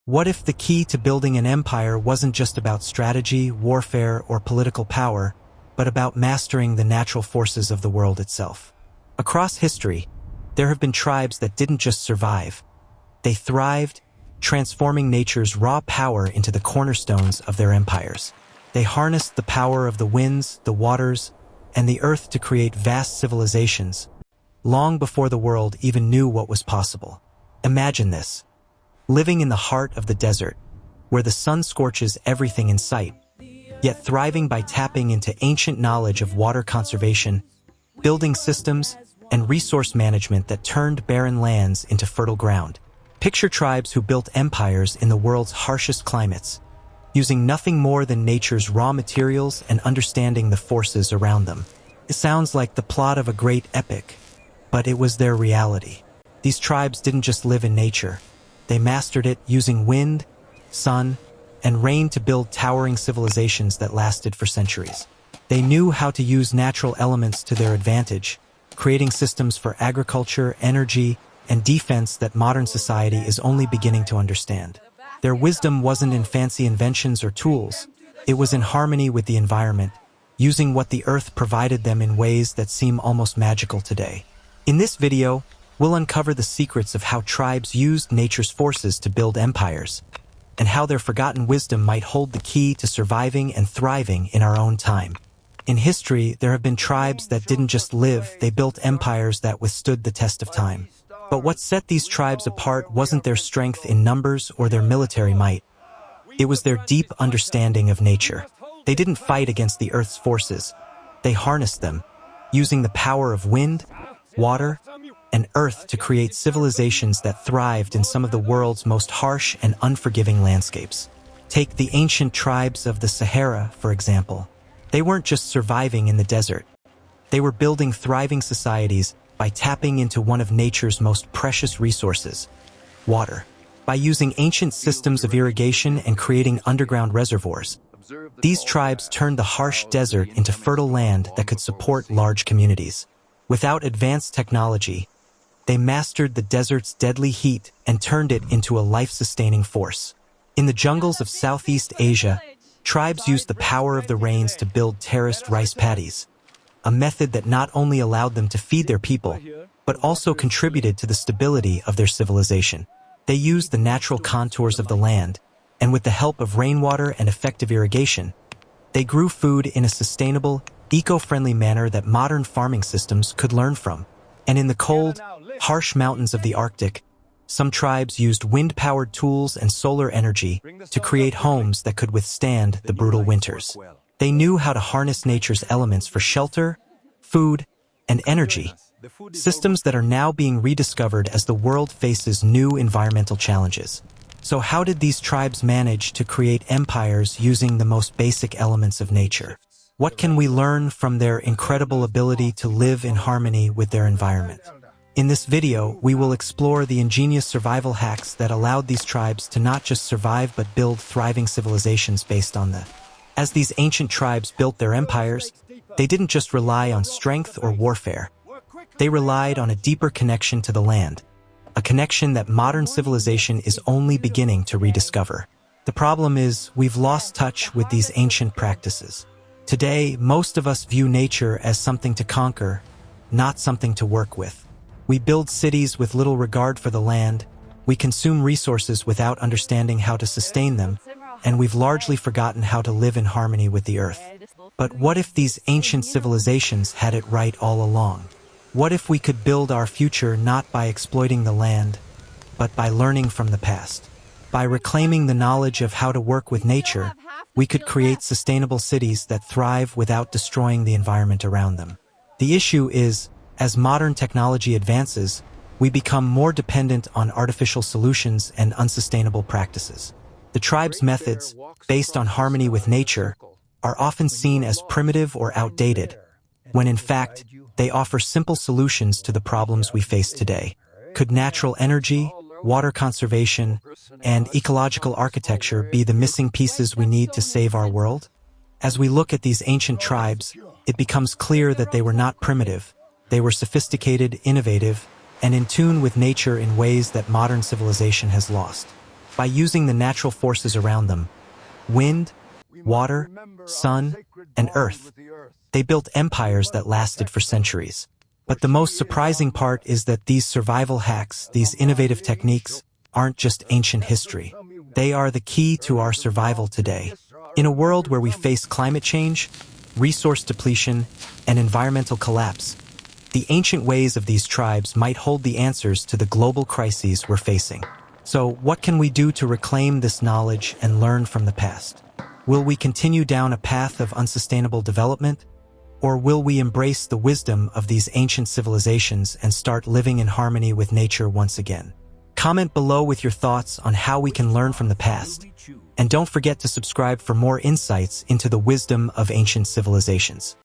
What if the key to building an empire wasn't just about strategy, warfare, or political power, but about mastering the natural forces of the world itself? Across history, there have been tribes that didn't just survive. They thrived, transforming nature's raw power into the cornerstones of their empires. They harnessed the power of the winds, the waters, and the earth to create vast civilizations, long before the world even knew what was possible. Imagine this. Living in the heart of the desert, where the sun scorches everything in sight, yet thriving by tapping into ancient knowledge of water conservation, building systems, and resource management that turned barren lands into fertile ground. Picture tribes who built empires in the world's harshest climates, using nothing more than nature's raw materials and understanding the forces around them. It sounds like the plot of a great epic, but it was their reality. These tribes didn't just live in nature. They mastered it using wind, sun, and rain to build towering civilizations that lasted for centuries. They knew how to use natural elements to their advantage, creating systems for agriculture, energy, and defense that modern society is only beginning to understand. Their wisdom wasn't in fancy inventions or tools. It was in harmony with the environment, using what the earth provided them in ways that seem almost magical today. In this video, we'll uncover the secrets of how tribes used nature's forces to build empires, and how their forgotten wisdom might hold the key to surviving and thriving in our own time. In history, there have been tribes that didn't just live, they built empires that withstood the test of time. But what set these tribes apart wasn't their strength in numbers or their military might. It was their deep understanding of nature. They didn't fight against the earth's forces. They harnessed them, using the power of wind, water, and earth to create civilizations that thrived in some of the world's most harsh and unforgiving landscapes. Take the ancient tribes of the Sahara, for example. They weren't just surviving in the desert. They were building thriving societies by tapping into one of nature's most precious resources, water. By using ancient systems of irrigation and creating underground reservoirs, these tribes turned the harsh desert into fertile land that could support large communities. Without advanced technology, they mastered the desert's deadly heat and turned it into a life-sustaining force. In the jungles of Southeast Asia, tribes used the power of the rains to build terraced rice paddies, a method that not only allowed them to feed their people, but also contributed to the stability of their civilization. They used the natural contours of the land, and with the help of rainwater and effective irrigation, they grew food in a sustainable, eco-friendly manner that modern farming systems could learn from. And in the cold, harsh mountains of the Arctic, some tribes used wind-powered tools and solar energy to create homes that could withstand the brutal winters. They knew how to harness nature's elements for shelter, food, and energy, systems that are now being rediscovered as the world faces new environmental challenges. So how did these tribes manage to create empires using the most basic elements of nature? What can we learn from their incredible ability to live in harmony with their environment? In this video, we will explore the ingenious survival hacks that allowed these tribes to not just survive but build thriving civilizations based on them. As these ancient tribes built their empires, they didn't just rely on strength or warfare. They relied on a deeper connection to the land, a connection that modern civilization is only beginning to rediscover. The problem is, we've lost touch with these ancient practices. Today, most of us view nature as something to conquer, not something to work with. We build cities with little regard for the land, we consume resources without understanding how to sustain them, and we've largely forgotten how to live in harmony with the earth. But what if these ancient civilizations had it right all along? What if we could build our future not by exploiting the land, but by learning from the past? By reclaiming the knowledge of how to work with nature, we could create sustainable cities that thrive without destroying the environment around them. The issue is, as modern technology advances, we become more dependent on artificial solutions and unsustainable practices. The tribe's methods, based on harmony with nature, are often seen as primitive or outdated, when in fact, they offer simple solutions to the problems we face today. Could natural energy, water conservation, and ecological architecture be the missing pieces we need to save our world? As we look at these ancient tribes, it becomes clear that they were not primitive. They were sophisticated, innovative, and in tune with nature in ways that modern civilization has lost. by using the natural forces around them, wind, water, sun, and earth. They built empires that lasted for centuries. But the most surprising part is that these survival hacks, these innovative techniques, aren't just ancient history. They are the key to our survival today. In a world where we face climate change, resource depletion, and environmental collapse, the ancient ways of these tribes might hold the answers to the global crises we're facing. So, what can we do to reclaim this knowledge and learn from the past? Will we continue down a path of unsustainable development? Or will we embrace the wisdom of these ancient civilizations and start living in harmony with nature once again? Comment below with your thoughts on how we can learn from the past. And don't forget to subscribe for more insights into the wisdom of ancient civilizations.